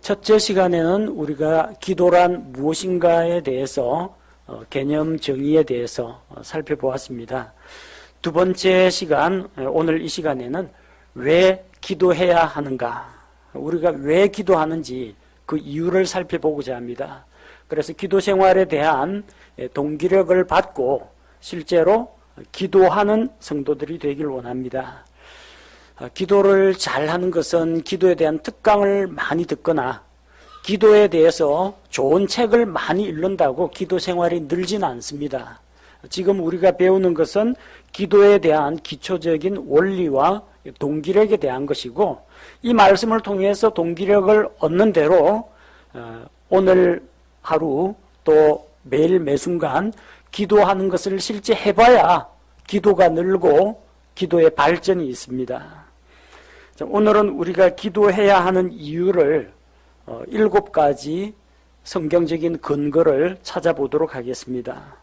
첫째 시간에는 우리가 기도란 무엇인가에 대해서 개념 정의에 대해서 살펴보았습니다. 두 번째 시간, 오늘 이 시간에는 왜 기도해야 하는가, 우리가 왜 기도하는지 그 이유를 살펴보고자 합니다. 그래서 기도 생활에 대한 동기력을 받고 실제로 기도하는 성도들이 되길 원합니다. 기도를 잘하는 것은 기도에 대한 특강을 많이 듣거나 기도에 대해서 좋은 책을 많이 읽는다고 기도 생활이 늘지는 않습니다. 지금 우리가 배우는 것은 기도에 대한 기초적인 원리와 동기력에 대한 것이고, 이 말씀을 통해서 동기력을 얻는 대로 오늘 하루 또 매일 매순간 기도하는 것을 실제 해봐야 기도가 늘고 기도의 발전이 있습니다. 오늘은 우리가 기도해야 하는 이유를 7가지 성경적인 근거를 찾아보도록 하겠습니다.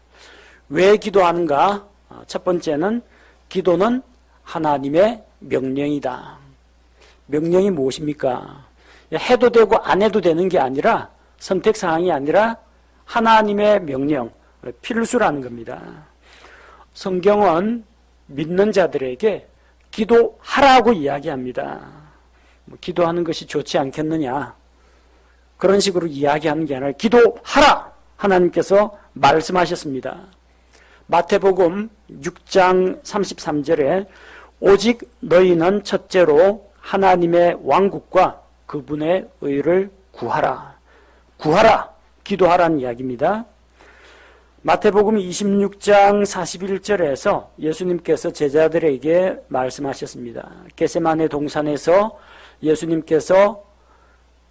왜 기도하는가? 첫 번째는 기도는 하나님의 명령이다. 명령이 무엇입니까? 해도 되고 안 해도 되는 게 아니라, 선택사항이 아니라 하나님의 명령, 필수라는 겁니다. 성경은 믿는 자들에게 기도하라고 이야기합니다. 기도하는 것이 좋지 않겠느냐, 그런 식으로 이야기하는 게 아니라 기도하라! 하나님께서 말씀하셨습니다. 마태복음 6장 33절에 오직 너희는 첫째로 하나님의 왕국과 그분의 의를 구하라. 구하라! 기도하라는 이야기입니다. 마태복음 26장 41절에서 예수님께서 제자들에게 말씀하셨습니다. 겟세마네 동산에서 예수님께서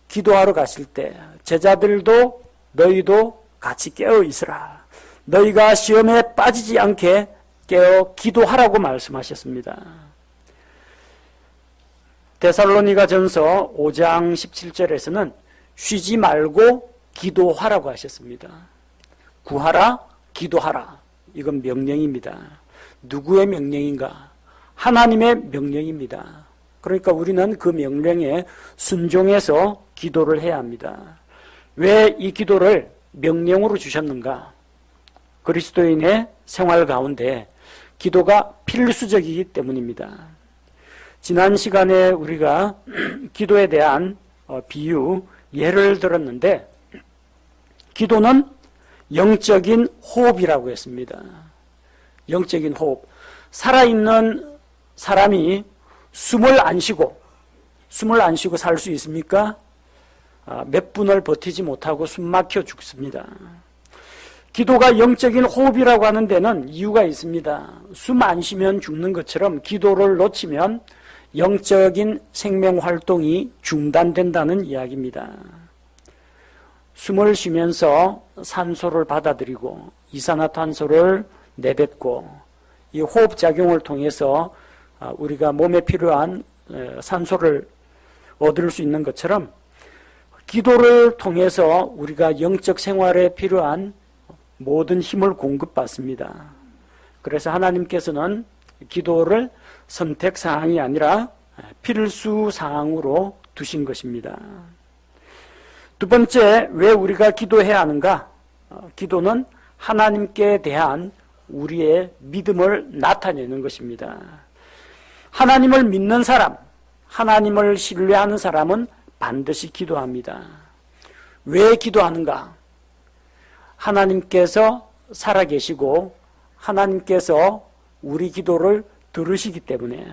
기도하러 가실 때 제자들도 너희도 같이 깨어 있으라. 너희가 시험에 빠지지 않게 깨어 기도하라고 말씀하셨습니다. 데살로니가 전서 5장 17절에서는 쉬지 말고 기도하라고 하셨습니다. 구하라, 기도하라. 이건 명령입니다. 누구의 명령인가? 하나님의 명령입니다. 그러니까 우리는 그 명령에 순종해서 기도를 해야 합니다. 왜 이 기도를 명령으로 주셨는가? 그리스도인의 생활 가운데 기도가 필수적이기 때문입니다. 지난 시간에 우리가 기도에 대한 비유, 예를 들었는데, 기도는 영적인 호흡이라고 했습니다. 영적인 호흡. 살아있는 사람이 숨을 안 쉬고 살 수 있습니까? 몇 분을 버티지 못하고 숨 막혀 죽습니다. 기도가 영적인 호흡이라고 하는 데는 이유가 있습니다. 숨 안 쉬면 죽는 것처럼 기도를 놓치면 영적인 생명 활동이 중단된다는 이야기입니다. 숨을 쉬면서 산소를 받아들이고 이산화탄소를 내뱉고, 이 호흡작용을 통해서 우리가 몸에 필요한 산소를 얻을 수 있는 것처럼 기도를 통해서 우리가 영적 생활에 필요한 모든 힘을 공급받습니다. 그래서 하나님께서는 기도를 선택사항이 아니라 필수사항으로 두신 것입니다. 두 번째, 왜 우리가 기도해야 하는가? 기도는 하나님께 대한 우리의 믿음을 나타내는 것입니다. 하나님을 믿는 사람, 하나님을 신뢰하는 사람은 반드시 기도합니다. 왜 기도하는가? 하나님께서 살아계시고 하나님께서 우리 기도를 들으시기 때문에,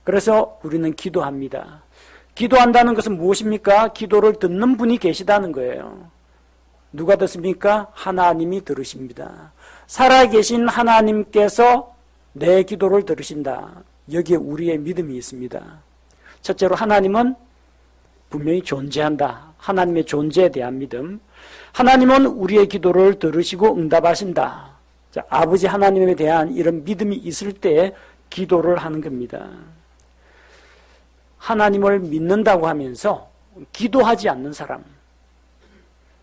그래서 우리는 기도합니다. 기도한다는 것은 무엇입니까? 기도를 듣는 분이 계시다는 거예요. 누가 듣습니까? 하나님이 들으십니다. 살아계신 하나님께서 내 기도를 들으신다. 여기에 우리의 믿음이 있습니다. 첫째로 하나님은 분명히 존재한다. 하나님의 존재에 대한 믿음. 하나님은 우리의 기도를 들으시고 응답하신다. 자, 아버지 하나님에 대한 이런 믿음이 있을 때 기도를 하는 겁니다. 하나님을 믿는다고 하면서 기도하지 않는 사람,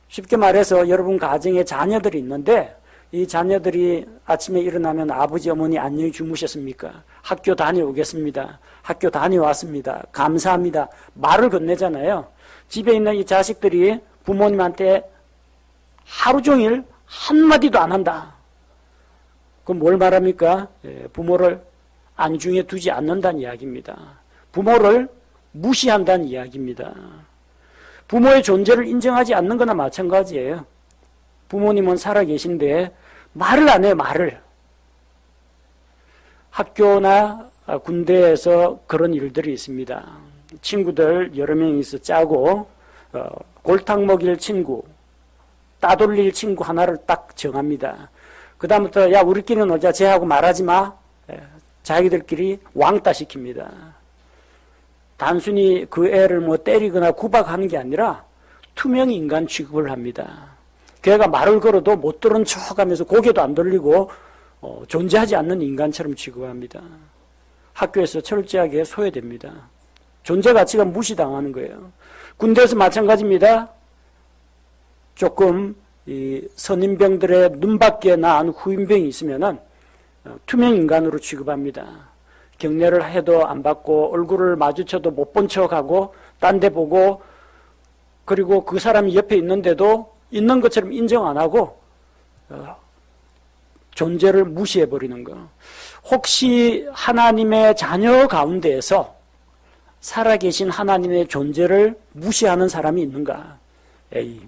쉽게 말해서 여러분 가정에 자녀들이 있는데 이 자녀들이 아침에 일어나면 아버지 어머니 안녕히 주무셨습니까? 학교 다녀오겠습니다. 학교 다녀왔습니다. 감사합니다. 말을 건네잖아요. 집에 있는 이 자식들이 부모님한테 하루 종일 한마디도 안 한다. 그럼 뭘 말합니까? 부모를 안중에 두지 않는다는 이야기입니다. 부모를 무시한다는 이야기입니다. 부모의 존재를 인정하지 않는 거나 마찬가지예요. 부모님은 살아계신데 말을 안 해요, 말을. 학교나 군대에서 그런 일들이 있습니다. 친구들 여러 명이서 짜고 골탕 먹일 친구, 따돌릴 친구 하나를 딱 정합니다. 그 다음부터 야 우리끼리 놀자, 쟤하고 말하지 마. 자기들끼리 왕따 시킵니다. 단순히 그 애를 뭐 때리거나 구박하는 게 아니라 투명 인간 취급을 합니다. 걔가 말을 걸어도 못 들은 척하면서 고개도 안 돌리고 존재하지 않는 인간처럼 취급합니다. 학교에서 철저하게 소외됩니다. 존재 가치가 무시당하는 거예요. 군대에서 마찬가지입니다. 조금 이 선임병들의 눈밖에 나은 후임병이 있으면은 투명 인간으로 취급합니다. 경례를 해도 안 받고 얼굴을 마주쳐도 못 본 척하고 딴 데 보고, 그리고 그 사람이 옆에 있는데도 있는 것처럼 인정 안 하고 존재를 무시해버리는 거. 혹시 하나님의 자녀 가운데에서 살아계신 하나님의 존재를 무시하는 사람이 있는가? 에이,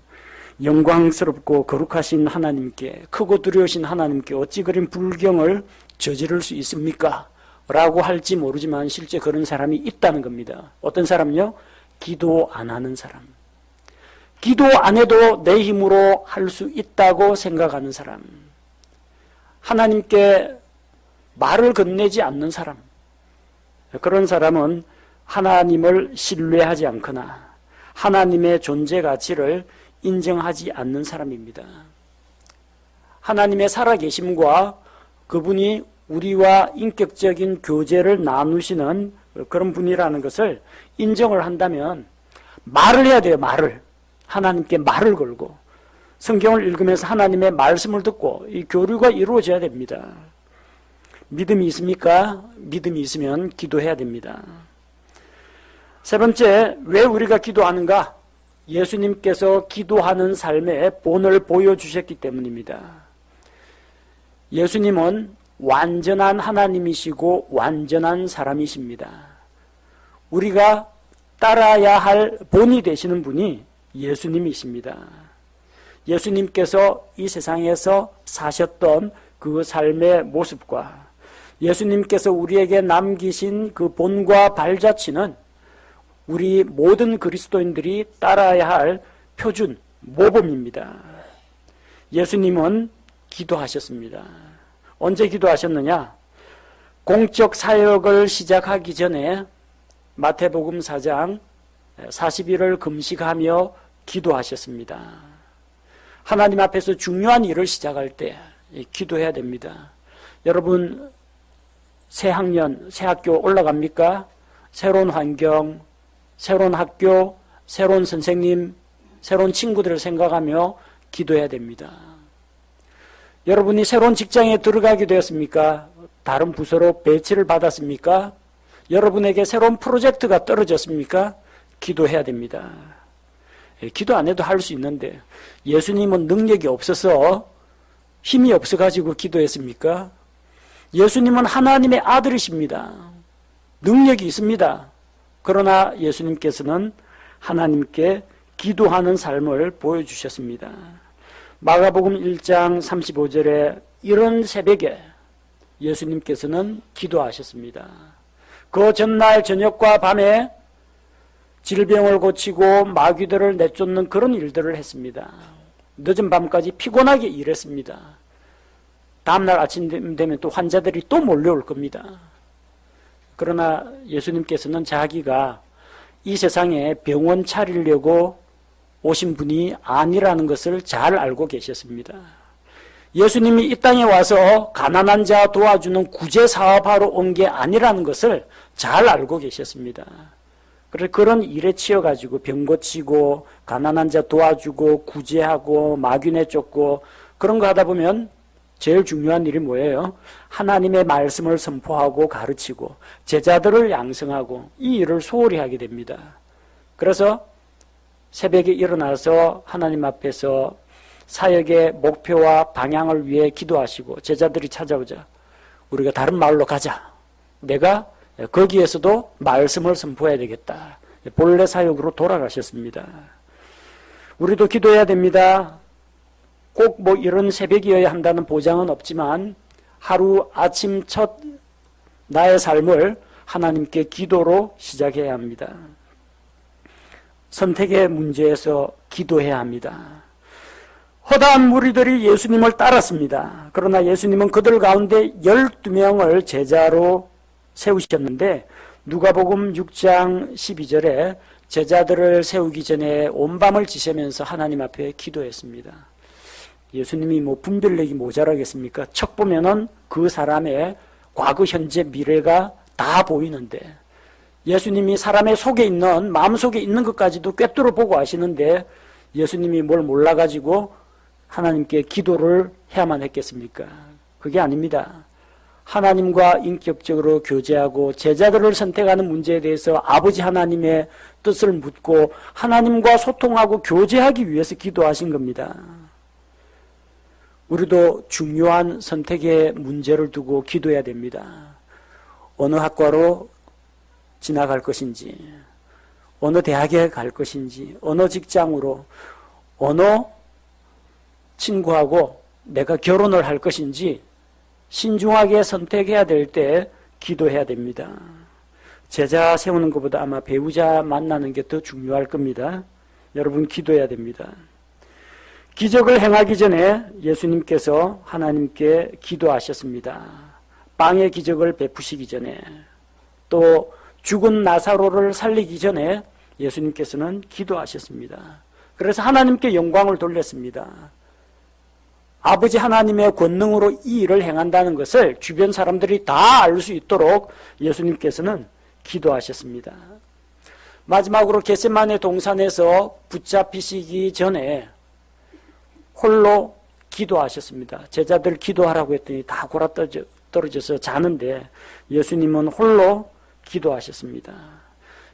영광스럽고 거룩하신 하나님께, 크고 두려우신 하나님께 어찌 그런 불경을 저지를 수 있습니까? 라고 할지 모르지만 실제 그런 사람이 있다는 겁니다. 어떤 사람요? 기도 안 하는 사람. 기도 안 해도 내 힘으로 할 수 있다고 생각하는 사람. 하나님께 말을 건네지 않는 사람. 그런 사람은 하나님을 신뢰하지 않거나 하나님의 존재 가치를 인정하지 않는 사람입니다. 하나님의 살아계심과 그분이 우리와 인격적인 교제를 나누시는 그런 분이라는 것을 인정을 한다면 말을 해야 돼요. 말을. 하나님께 말을 걸고 성경을 읽으면서 하나님의 말씀을 듣고 이 교류가 이루어져야 됩니다. 믿음이 있습니까? 믿음이 있으면 기도해야 됩니다. 세 번째, 왜 우리가 기도하는가? 예수님께서 기도하는 삶의 본을 보여주셨기 때문입니다. 예수님은 완전한 하나님이시고 완전한 사람이십니다. 우리가 따라야 할 본이 되시는 분이 예수님이십니다. 예수님께서 이 세상에서 사셨던 그 삶의 모습과 예수님께서 우리에게 남기신 그 본과 발자취는 우리 모든 그리스도인들이 따라야 할 표준, 모범입니다. 예수님은 기도하셨습니다. 언제 기도하셨느냐? 공적 사역을 시작하기 전에 마태복음 4장 40일을 금식하며 기도하셨습니다. 하나님 앞에서 중요한 일을 시작할 때 기도해야 됩니다. 여러분 새 학년, 새 학교 올라갑니까? 새로운 환경, 새로운 학교, 새로운 선생님, 새로운 친구들을 생각하며 기도해야 됩니다. 여러분이 새로운 직장에 들어가게 되었습니까? 다른 부서로 배치를 받았습니까? 여러분에게 새로운 프로젝트가 떨어졌습니까? 기도해야 됩니다. 기도 안 해도 할 수 있는데 예수님은 능력이 없어서 힘이 없어가지고 기도했습니까? 예수님은 하나님의 아들이십니다. 능력이 있습니다. 그러나 예수님께서는 하나님께 기도하는 삶을 보여주셨습니다. 마가복음 1장 35절에 이른 새벽에 예수님께서는 기도하셨습니다. 그 전날 저녁과 밤에 질병을 고치고 마귀들을 내쫓는 그런 일들을 했습니다. 늦은 밤까지 피곤하게 일했습니다. 다음날 아침 되면 또 환자들이 또 몰려올 겁니다. 그러나 예수님께서는 자기가 이 세상에 병원 차리려고 오신 분이 아니라는 것을 잘 알고 계셨습니다. 예수님이 이 땅에 와서 가난한 자 도와주는 구제 사업하러 온 게 아니라는 것을 잘 알고 계셨습니다. 그래서 그런 일에 치여가지고 병 고치고 가난한 자 도와주고 구제하고 마귀네 쫓고 그런 거 하다 보면 제일 중요한 일이 뭐예요? 하나님의 말씀을 선포하고 가르치고 제자들을 양성하고 이 일을 소홀히 하게 됩니다. 그래서 새벽에 일어나서 하나님 앞에서 사역의 목표와 방향을 위해 기도하시고 제자들이 찾아오자 우리가 다른 마을로 가자. 내가 거기에서도 말씀을 선포해야 되겠다. 본래 사역으로 돌아가셨습니다. 우리도 기도해야 됩니다. 꼭 뭐 이런 새벽이어야 한다는 보장은 없지만 하루 아침 첫 나의 삶을 하나님께 기도로 시작해야 합니다. 선택의 문제에서 기도해야 합니다. 허다한 무리들이 예수님을 따랐습니다. 그러나 예수님은 그들 가운데 12명을 제자로 세우셨는데 누가복음 6장 12절에 제자들을 세우기 전에 온 밤을 지새면서 하나님 앞에 기도했습니다. 예수님이 뭐 분별력이 모자라겠습니까? 척 보면은 그 사람의 과거, 현재, 미래가 다 보이는데 예수님이 사람의 속에 있는, 마음속에 있는 것까지도 꿰뚫어 보고 하시는데 예수님이 뭘 몰라가지고 하나님께 기도를 해야만 했겠습니까? 그게 아닙니다. 하나님과 인격적으로 교제하고 제자들을 선택하는 문제에 대해서 아버지 하나님의 뜻을 묻고 하나님과 소통하고 교제하기 위해서 기도하신 겁니다. 우리도 중요한 선택의 문제를 두고 기도해야 됩니다. 어느 학과로 지나갈 것인지, 어느 대학에 갈 것인지, 어느 직장으로, 어느 친구하고 내가 결혼을 할 것인지 신중하게 선택해야 될 때 기도해야 됩니다. 제자 세우는 것보다 아마 배우자 만나는 게 더 중요할 겁니다. 여러분 기도해야 됩니다. 기적을 행하기 전에 예수님께서 하나님께 기도하셨습니다. 빵의 기적을 베푸시기 전에 또 죽은 나사로를 살리기 전에 예수님께서는 기도하셨습니다. 그래서 하나님께 영광을 돌렸습니다. 아버지 하나님의 권능으로 이 일을 행한다는 것을 주변 사람들이 다 알 수 있도록 예수님께서는 기도하셨습니다. 마지막으로 겟세마네 동산에서 붙잡히시기 전에 홀로 기도하셨습니다. 제자들 기도하라고 했더니 다 골아떨어져서 자는데 예수님은 홀로 기도하셨습니다.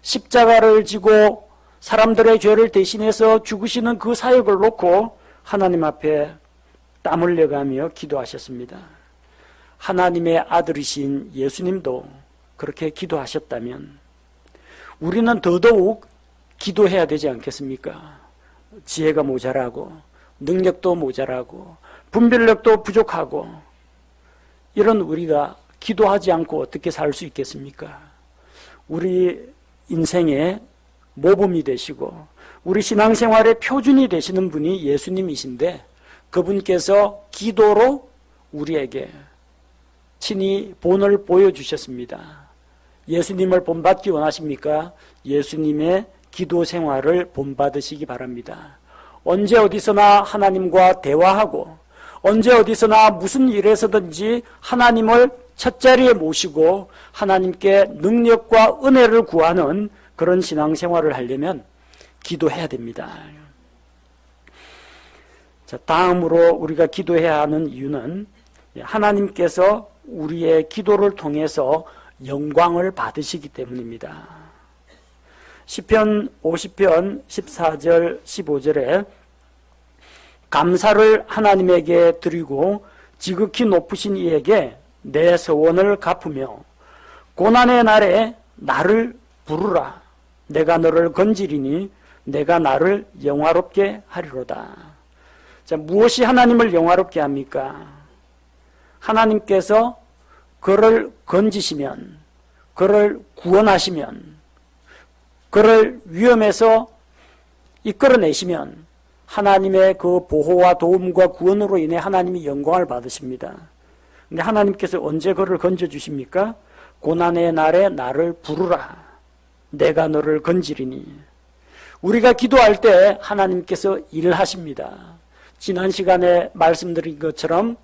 십자가를 지고 사람들의 죄를 대신해서 죽으시는 그 사역을 놓고 하나님 앞에 땀 흘려가며 기도하셨습니다. 하나님의 아들이신 예수님도 그렇게 기도하셨다면 우리는 더더욱 기도해야 되지 않겠습니까? 지혜가 모자라고 능력도 모자라고 분별력도 부족하고 이런 우리가 기도하지 않고 어떻게 살 수 있겠습니까? 우리 인생의 모범이 되시고 우리 신앙생활의 표준이 되시는 분이 예수님이신데 그분께서 기도로 우리에게 친히 본을 보여주셨습니다. 예수님을 본받기 원하십니까? 예수님의 기도 생활을 본받으시기 바랍니다. 언제 어디서나 하나님과 대화하고 언제 어디서나 무슨 일에서든지 하나님을 첫자리에 모시고 하나님께 능력과 은혜를 구하는 그런 신앙생활을 하려면 기도해야 됩니다. 자, 다음으로 우리가 기도해야 하는 이유는 하나님께서 우리의 기도를 통해서 영광을 받으시기 때문입니다. 시편 50편 14절 15절에 감사를 하나님에게 드리고 지극히 높으신 이에게 내 서원을 갚으며 고난의 날에 나를 부르라. 내가 너를 건지리니 내가 나를 영화롭게 하리로다. 자, 무엇이 하나님을 영화롭게 합니까? 하나님께서 그를 건지시면, 그를 구원하시면, 그를 위험에서 이끌어내시면 하나님의 그 보호와 도움과 구원으로 인해 하나님이 영광을 받으십니다. 근데 하나님께서 언제 그를 건져주십니까? 고난의 날에 나를 부르라. 내가 너를 건지리니. 우리가 기도할 때 하나님께서 일하십니다. 지난 시간에 말씀드린 것처럼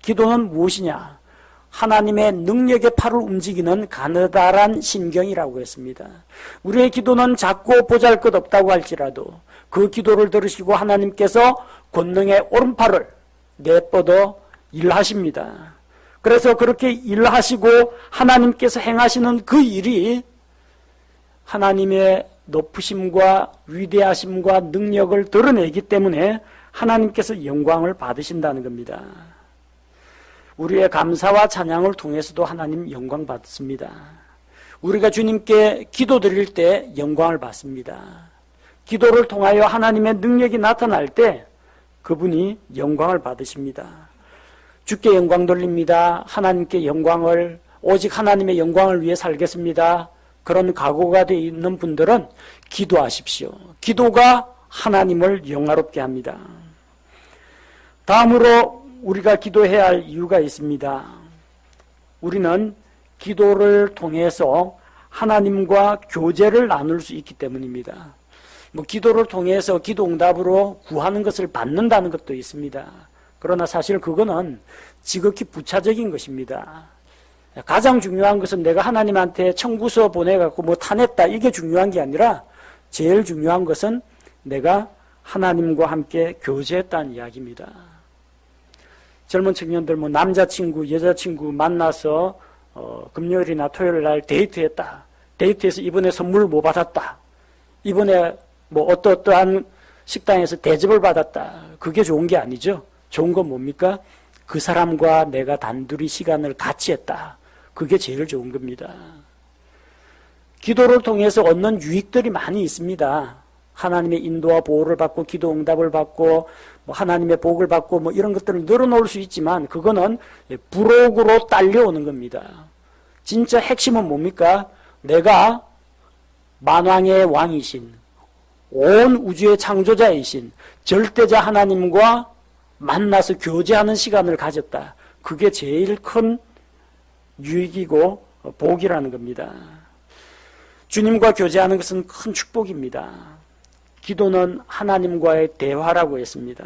기도는 무엇이냐? 하나님의 능력의 팔을 움직이는 가느다란 심경이라고 했습니다. 우리의 기도는 작고 보잘것없다고 할지라도 그 기도를 들으시고 하나님께서 권능의 오른팔을 내뻗어 일하십니다. 그래서 그렇게 일하시고 하나님께서 행하시는 그 일이 하나님의 높으심과 위대하심과 능력을 드러내기 때문에 하나님께서 영광을 받으신다는 겁니다. 우리의 감사와 찬양을 통해서도 하나님 영광 받습니다. 우리가 주님께 기도드릴 때 영광을 받습니다. 기도를 통하여 하나님의 능력이 나타날 때 그분이 영광을 받으십니다. 주께 영광 돌립니다. 하나님께 영광을, 오직 하나님의 영광을 위해 살겠습니다. 그런 각오가 되어 있는 분들은 기도하십시오. 기도가 하나님을 영화롭게 합니다. 다음으로 우리가 기도해야 할 이유가 있습니다. 우리는 기도를 통해서 하나님과 교제를 나눌 수 있기 때문입니다. 기도를 통해서 기도 응답으로 구하는 것을 받는다는 것도 있습니다. 그러나 사실 그거는 지극히 부차적인 것입니다. 가장 중요한 것은 내가 하나님한테 청구서 보내갖고 타냈다, 이게 중요한 게 아니라 제일 중요한 것은 내가 하나님과 함께 교제했다는 이야기입니다. 젊은 청년들 남자친구, 여자친구 만나서 금요일이나 토요일 날 데이트했다. 데이트해서 이번에 선물 뭐 받았다. 이번에 어떠한 식당에서 대접을 받았다. 그게 좋은 게 아니죠. 좋은 건 뭡니까? 그 사람과 내가 단둘이 시간을 같이 했다. 그게 제일 좋은 겁니다. 기도를 통해서 얻는 유익들이 많이 있습니다. 하나님의 인도와 보호를 받고 기도 응답을 받고 하나님의 복을 받고 이런 것들을 늘어놓을 수 있지만 그거는 부록으로 딸려오는 겁니다. 진짜 핵심은 뭡니까? 내가 만왕의 왕이신, 온 우주의 창조자이신 절대자 하나님과 만나서 교제하는 시간을 가졌다. 그게 제일 큰 유익이고 복이라는 겁니다. 주님과 교제하는 것은 큰 축복입니다. 기도는 하나님과의 대화라고 했습니다.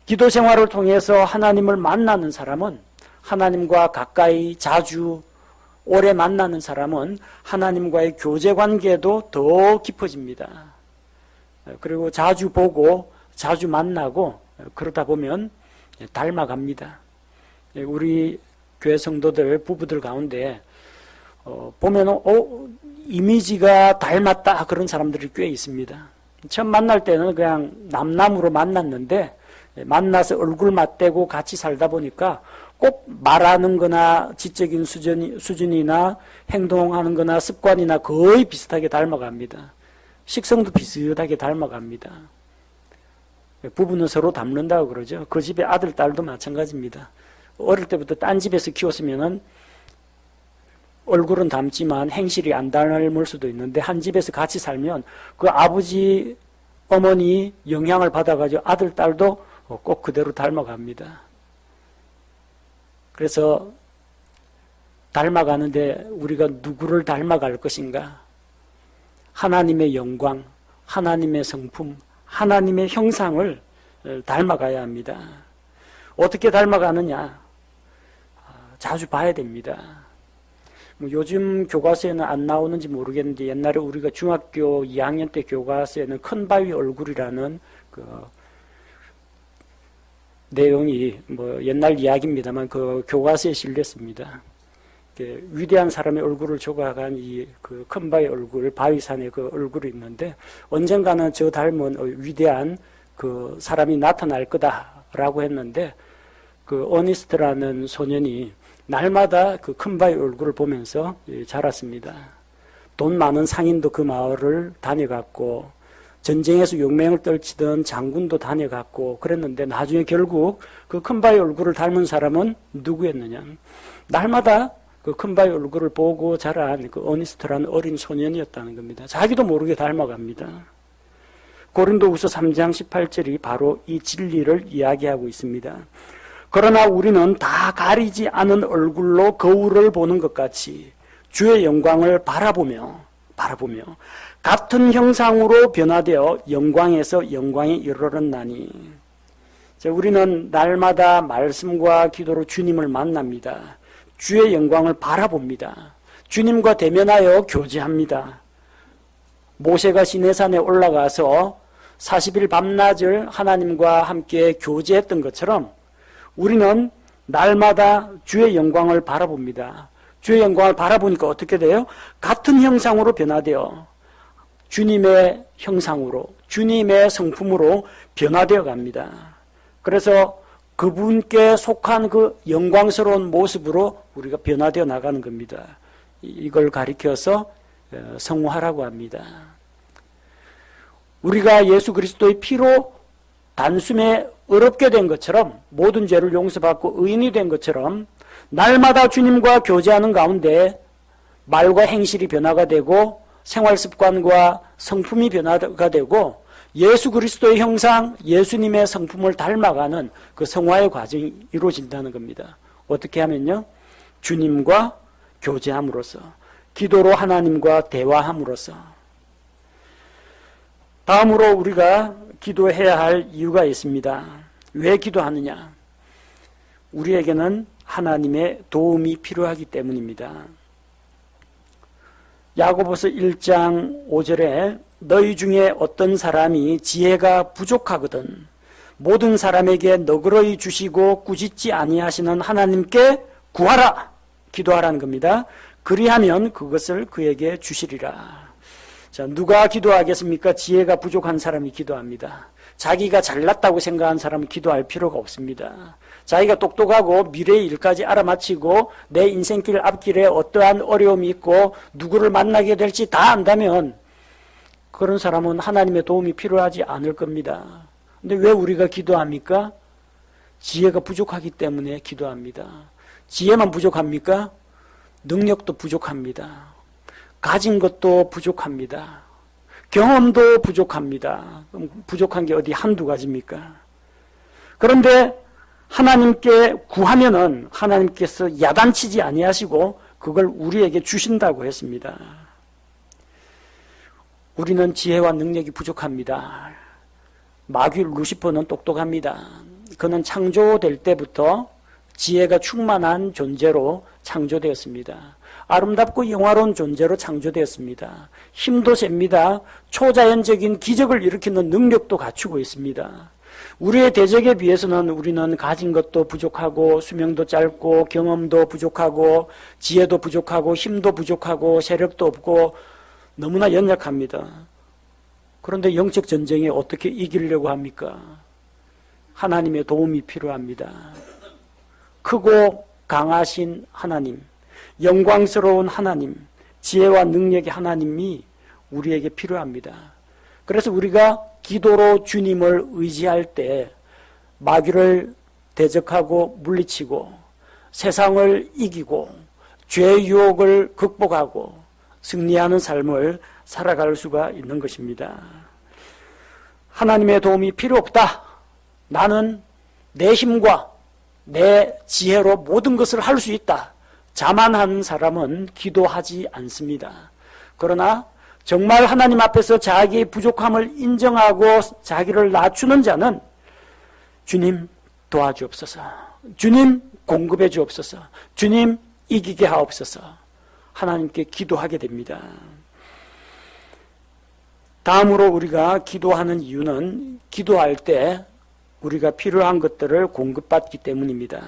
기도 생활을 통해서 하나님을 만나는 사람은, 하나님과 가까이 자주 오래 만나는 사람은 하나님과의 교제 관계도 더 깊어집니다. 그리고 자주 보고 자주 만나고 그러다 보면 닮아갑니다. 우리 교회 성도들, 부부들 가운데 보면 이미지가 닮았다 그런 사람들이 꽤 있습니다. 처음 만날 때는 그냥 남남으로 만났는데 만나서 얼굴 맞대고 같이 살다 보니까 꼭 말하는 거나 지적인 수준이나 행동하는 거나 습관이나 거의 비슷하게 닮아갑니다. 식성도 비슷하게 닮아갑니다. 부부는 서로 닮는다고 그러죠. 그 집의 아들, 딸도 마찬가지입니다. 어릴 때부터 딴 집에서 키웠으면은 얼굴은 닮지만 행실이 안 닮을 수도 있는데 한 집에서 같이 살면 그 아버지, 어머니 영향을 받아가지고 아들, 딸도 꼭 그대로 닮아갑니다. 그래서 닮아가는데 우리가 누구를 닮아갈 것인가? 하나님의 영광, 하나님의 성품, 하나님의 형상을 닮아가야 합니다. 어떻게 닮아가느냐? 자주 봐야 됩니다. 요즘 교과서에는 안 나오는지 모르겠는데 옛날에 우리가 중학교 2학년 때 교과서에는 큰 바위 얼굴이라는 내용이 옛날 이야기입니다만 그 교과서에 실렸습니다. 위대한 사람의 얼굴을 조각한 이 그 큰 바위 얼굴, 바위산의 그 얼굴이 있는데 언젠가는 저 닮은 위대한 그 사람이 나타날 거다라고 했는데 그 어니스트라는 소년이 날마다 그 큰 바위 얼굴을 보면서 자랐습니다. 돈 많은 상인도 그 마을을 다녀갔고 전쟁에서 용맹을 떨치던 장군도 다녀갔고 그랬는데 나중에 결국 그 큰 바위 얼굴을 닮은 사람은 누구였느냐? 날마다 그 큰 바위 얼굴을 보고 자란 그 어니스트라는 어린 소년이었다는 겁니다. 자기도 모르게 닮아갑니다. 고린도후서 3장 18절이 바로 이 진리를 이야기하고 있습니다. 그러나 우리는 다 가리지 않은 얼굴로 거울을 보는 것 같이 주의 영광을 바라보며 같은 형상으로 변화되어 영광에서 영광에 이르렀나니. 우리는 날마다 말씀과 기도로 주님을 만납니다. 주의 영광을 바라봅니다. 주님과 대면하여 교제합니다. 모세가 시내산에 올라가서 40일 밤낮을 하나님과 함께 교제했던 것처럼 우리는 날마다 주의 영광을 바라봅니다. 주의 영광을 바라보니까 어떻게 돼요? 같은 형상으로 변화되어 주님의 형상으로, 주님의 성품으로 변화되어 갑니다. 그래서 그분께 속한 그 영광스러운 모습으로 우리가 변화되어 나가는 겁니다. 이걸 가리켜서 성화라고 합니다. 우리가 예수 그리스도의 피로 단숨에 의롭게 된 것처럼, 모든 죄를 용서받고 의인이 된 것처럼 날마다 주님과 교제하는 가운데 말과 행실이 변화가 되고 생활 습관과 성품이 변화가 되고 예수 그리스도의 형상, 예수님의 성품을 닮아가는 그 성화의 과정이 이루어진다는 겁니다. 어떻게 하면요? 주님과 교제함으로써, 기도로 하나님과 대화함으로써. 다음으로 우리가 기도해야 할 이유가 있습니다. 왜 기도하느냐? 우리에게는 하나님의 도움이 필요하기 때문입니다. 야고보서 1장 5절에 너희 중에 어떤 사람이 지혜가 부족하거든 모든 사람에게 너그러이 주시고 꾸짖지 아니하시는 하나님께 구하라, 기도하라는 겁니다. 그리하면 그것을 그에게 주시리라. 자, 누가 기도하겠습니까? 지혜가 부족한 사람이 기도합니다. 자기가 잘났다고 생각한 사람은 기도할 필요가 없습니다. 자기가 똑똑하고 미래의 일까지 알아맞히고 내 인생길 앞길에 어떠한 어려움이 있고 누구를 만나게 될지 다 안다면 그런 사람은 하나님의 도움이 필요하지 않을 겁니다. 근데 왜 우리가 기도합니까? 지혜가 부족하기 때문에 기도합니다. 지혜만 부족합니까? 능력도 부족합니다. 가진 것도 부족합니다. 경험도 부족합니다. 그럼 부족한 게 어디 한두 가지입니까? 그런데 하나님께 구하면은 하나님께서 야단치지 아니하시고 그걸 우리에게 주신다고 했습니다. 우리는 지혜와 능력이 부족합니다. 마귀 루시퍼는 똑똑합니다. 그는 창조될 때부터 지혜가 충만한 존재로 창조되었습니다. 아름답고 영화로운 존재로 창조되었습니다. 힘도 셉니다. 초자연적인 기적을 일으키는 능력도 갖추고 있습니다. 우리의 대적에 비해서는 우리는 가진 것도 부족하고 수명도 짧고 경험도 부족하고 지혜도 부족하고 힘도 부족하고 세력도 없고 너무나 연약합니다. 그런데 영적 전쟁에 어떻게 이기려고 합니까? 하나님의 도움이 필요합니다. 크고 강하신 하나님, 영광스러운 하나님, 지혜와 능력의 하나님이 우리에게 필요합니다. 그래서 우리가 기도로 주님을 의지할 때 마귀를 대적하고 물리치고 세상을 이기고 죄의 유혹을 극복하고 승리하는 삶을 살아갈 수가 있는 것입니다. 하나님의 도움이 필요 없다. 나는 내 힘과 내 지혜로 모든 것을 할 수 있다. 자만한 사람은 기도하지 않습니다. 그러나 정말 하나님 앞에서 자기의 부족함을 인정하고 자기를 낮추는 자는 주님 도와주옵소서, 주님 공급해 주옵소서, 주님 이기게 하옵소서 하나님께 기도하게 됩니다. 다음으로 우리가 기도하는 이유는 기도할 때 우리가 필요한 것들을 공급받기 때문입니다.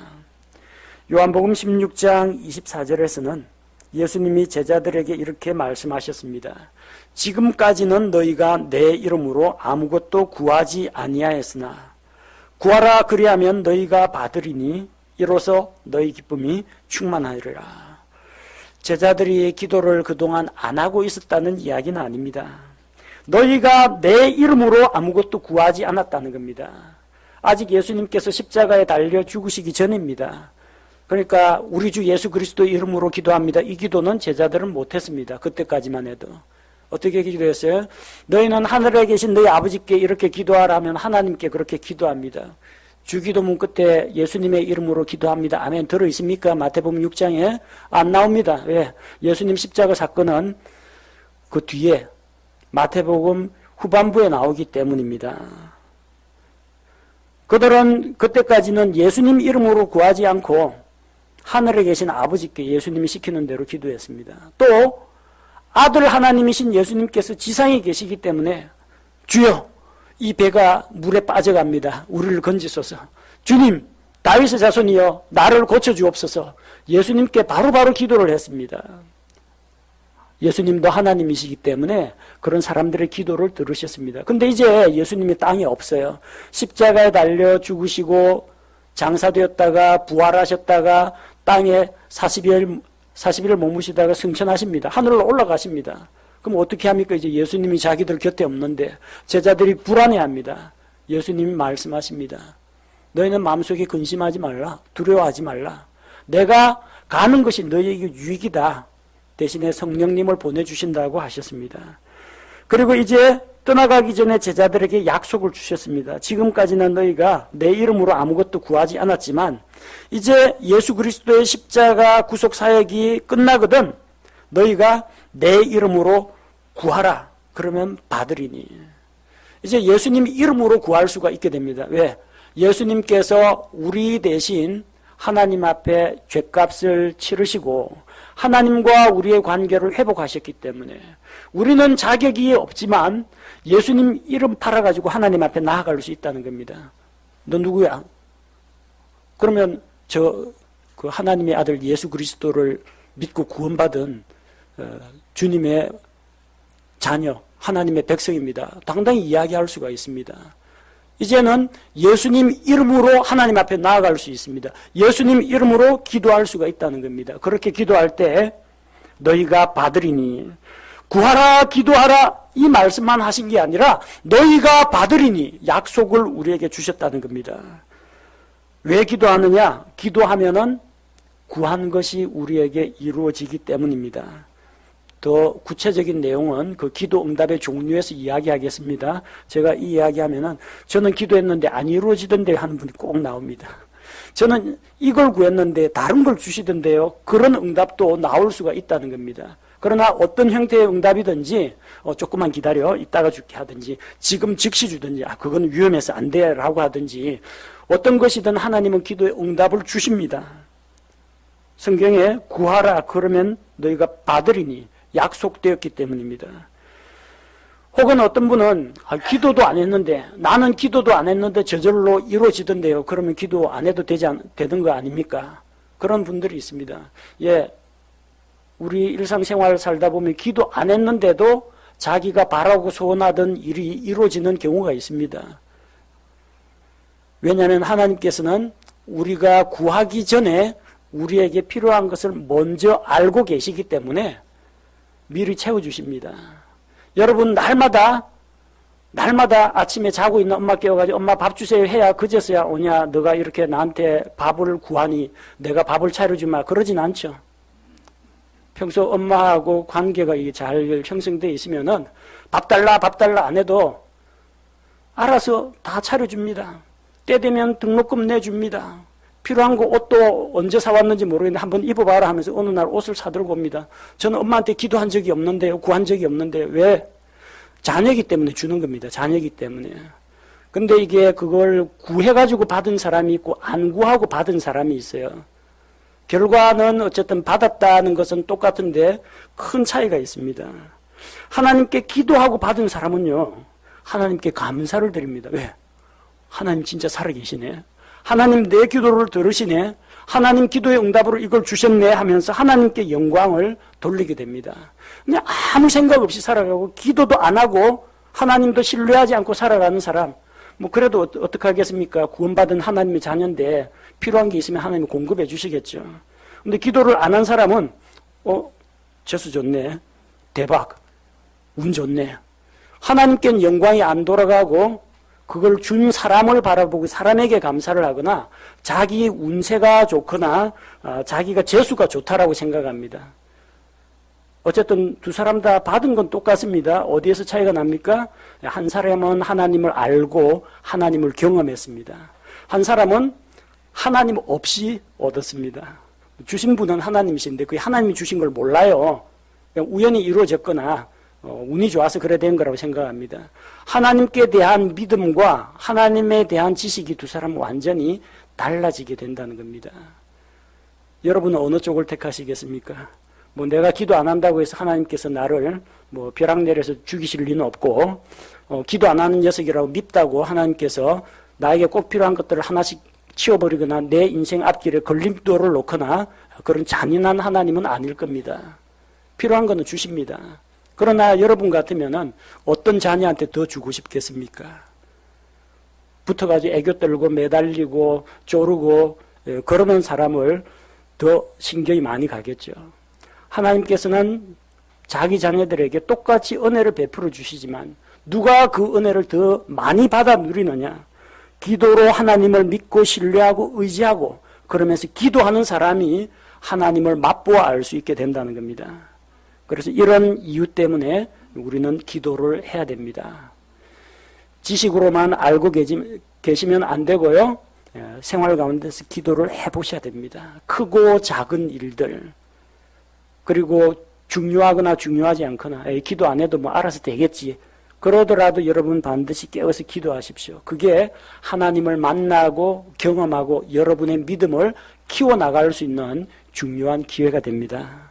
요한복음 16장 24절에서는 예수님이 제자들에게 이렇게 말씀하셨습니다. 지금까지는 너희가 내 이름으로 아무것도 구하지 아니하였으나 구하라 그리하면 너희가 받으리니 이로써 너희 기쁨이 충만하리라. 제자들이 기도를 그동안 안 하고 있었다는 이야기는 아닙니다. 너희가 내 이름으로 아무것도 구하지 않았다는 겁니다. 아직 예수님께서 십자가에 달려 죽으시기 전입니다. 그러니까 우리 주 예수 그리스도의 이름으로 기도합니다. 이 기도는 제자들은 못했습니다. 그때까지만 해도. 어떻게 기도했어요? 너희는 하늘에 계신 너희 아버지께 이렇게 기도하라면 하나님께 그렇게 기도합니다. 주기도문 끝에 예수님의 이름으로 기도합니다. 아멘 들어있습니까? 마태복음 6장에 안 나옵니다. 왜? 예수님 십자가 사건은 그 뒤에 마태복음 후반부에 나오기 때문입니다. 그들은 그때까지는 예수님 이름으로 구하지 않고 하늘에 계신 아버지께 예수님이 시키는 대로 기도했습니다. 또 아들 하나님이신 예수님께서 지상에 계시기 때문에 주여 이 배가 물에 빠져갑니다. 우리를 건지소서. 주님 다윗의 자손이여 나를 고쳐주옵소서. 예수님께 바로바로 기도를 했습니다. 예수님도 하나님이시기 때문에 그런 사람들의 기도를 들으셨습니다. 근데 이제 예수님이 땅에 없어요. 십자가에 달려 죽으시고 장사되었다가 부활하셨다가 땅에 40일 머무시다가 승천하십니다. 하늘로 올라가십니다. 그럼 어떻게 합니까? 이제 예수님이 자기들 곁에 없는데 제자들이 불안해합니다. 예수님이 말씀하십니다. 너희는 마음속에 근심하지 말라. 두려워하지 말라. 내가 가는 것이 너희에게 유익이다. 대신에 성령님을 보내주신다고 하셨습니다. 그리고 이제 떠나가기 전에 제자들에게 약속을 주셨습니다. 지금까지는 너희가 내 이름으로 아무것도 구하지 않았지만 이제 예수 그리스도의 십자가 구속 사역이 끝나거든 너희가 내 이름으로 구하라. 그러면 받으리니. 이제 예수님 이름으로 구할 수가 있게 됩니다. 왜? 예수님께서 우리 대신 하나님 앞에 죗값을 치르시고 하나님과 우리의 관계를 회복하셨기 때문에 우리는 자격이 없지만 예수님 이름 팔아가지고 하나님 앞에 나아갈 수 있다는 겁니다. 너 누구야? 그러면 그 하나님의 아들 예수 그리스도를 믿고 구원받은 주님의 자녀, 하나님의 백성입니다. 당당히 이야기할 수가 있습니다. 이제는 예수님 이름으로 하나님 앞에 나아갈 수 있습니다. 예수님 이름으로 기도할 수가 있다는 겁니다. 그렇게 기도할 때 너희가 받으리니 구하라 기도하라 이 말씀만 하신 게 아니라 너희가 받으리니 약속을 우리에게 주셨다는 겁니다. 왜 기도하느냐? 기도하면은 구한 것이 우리에게 이루어지기 때문입니다. 더 구체적인 내용은 그 기도 응답의 종류에서 이야기하겠습니다. 제가 이 이야기하면은 저는 기도했는데 안 이루어지던데 하는 분이 꼭 나옵니다. 저는 이걸 구했는데 다른 걸 주시던데요. 그런 응답도 나올 수가 있다는 겁니다. 그러나 어떤 형태의 응답이든지 조금만 기다려 이따가 줄게 하든지 지금 즉시 주든지 그건 위험해서 안 돼 라고 하든지 어떤 것이든 하나님은 기도의 응답을 주십니다. 성경에 구하라 그러면 너희가 받으리니 약속되었기 때문입니다. 혹은 어떤 분은 기도도 안 했는데 나는 기도도 안 했는데 저절로 이루어지던데요. 그러면 기도 안 해도 되는 거 아닙니까? 그런 분들이 있습니다. 예, 우리 일상생활 살다 보면 기도 안 했는데도 자기가 바라고 소원하던 일이 이루어지는 경우가 있습니다. 왜냐하면 하나님께서는 우리가 구하기 전에 우리에게 필요한 것을 먼저 알고 계시기 때문에 미리 채워주십니다. 여러분 날마다 아침에 자고 있는 엄마 깨워가지고 엄마 밥 주세요 해야 그제서야 오냐 너가 이렇게 나한테 밥을 구하니 내가 밥을 차려주마 그러진 않죠. 평소 엄마하고 관계가 잘 형성되어 있으면은 밥 달라 안 해도 알아서 다 차려줍니다. 때 되면 등록금 내줍니다. 필요한 거 옷도 언제 사왔는지 모르겠는데 한번 입어봐라 하면서 어느 날 옷을 사들고 옵니다. 저는 엄마한테 기도한 적이 없는데요. 구한 적이 없는데 왜? 자녀이기 때문에 주는 겁니다. 자녀이기 때문에. 근데 이게 그걸 구해가지고 받은 사람이 있고 안 구하고 받은 사람이 있어요. 결과는 어쨌든 받았다는 것은 똑같은데 큰 차이가 있습니다. 하나님께 기도하고 받은 사람은요. 하나님께 감사를 드립니다. 왜? 하나님 진짜 살아계시네. 하나님 내 기도를 들으시네. 하나님 기도의 응답으로 이걸 주셨네 하면서 하나님께 영광을 돌리게 됩니다. 그냥 아무 생각 없이 살아가고 기도도 안 하고 하나님도 신뢰하지 않고 살아가는 사람 그래도 어떻게 하겠습니까? 구원받은 하나님의 자녀인데 필요한 게 있으면 하나님이 공급해 주시겠죠. 근데 기도를 안 한 사람은 재수 좋네. 대박. 운 좋네. 하나님께는 영광이 안 돌아가고 그걸 준 사람을 바라보고 사람에게 감사를 하거나 자기 운세가 좋거나 자기가 재수가 좋다라고 생각합니다. 어쨌든 두 사람 다 받은 건 똑같습니다. 어디에서 차이가 납니까? 한 사람은 하나님을 알고 하나님을 경험했습니다. 한 사람은 하나님 없이 얻었습니다. 주신 분은 하나님이신데 그 하나님이 주신 걸 몰라요. 그냥 우연히 이루어졌거나 운이 좋아서 그래 된 거라고 생각합니다. 하나님께 대한 믿음과 하나님에 대한 지식이 두 사람은 완전히 달라지게 된다는 겁니다. 여러분은 어느 쪽을 택하시겠습니까? 내가 기도 안 한다고 해서 하나님께서 나를 벼락 내려서 죽이실 리는 없고 기도 안 하는 녀석이라고 밉다고 하나님께서 나에게 꼭 필요한 것들을 하나씩 치워버리거나 내 인생 앞길에 걸림돌을 놓거나 그런 잔인한 하나님은 아닐 겁니다. 필요한 거는 주십니다. 그러나 여러분 같으면은 어떤 자녀한테 더 주고 싶겠습니까? 붙어가지고 애교 떨고 매달리고 쪼르고 그러는 사람을 더 신경이 많이 가겠죠. 하나님께서는 자기 자녀들에게 똑같이 은혜를 베풀어 주시지만 누가 그 은혜를 더 많이 받아 누리느냐? 기도로 하나님을 믿고 신뢰하고 의지하고 그러면서 기도하는 사람이 하나님을 맛보아 알 수 있게 된다는 겁니다. 그래서 이런 이유 때문에 우리는 기도를 해야 됩니다. 지식으로만 알고 계시면 안 되고요. 생활 가운데서 기도를 해보셔야 됩니다. 크고 작은 일들, 그리고 중요하거나 중요하지 않거나 기도 안 해도 뭐 알아서 되겠지. 그러더라도 여러분 반드시 깨어서 기도하십시오. 그게 하나님을 만나고 경험하고 여러분의 믿음을 키워나갈 수 있는 중요한 기회가 됩니다.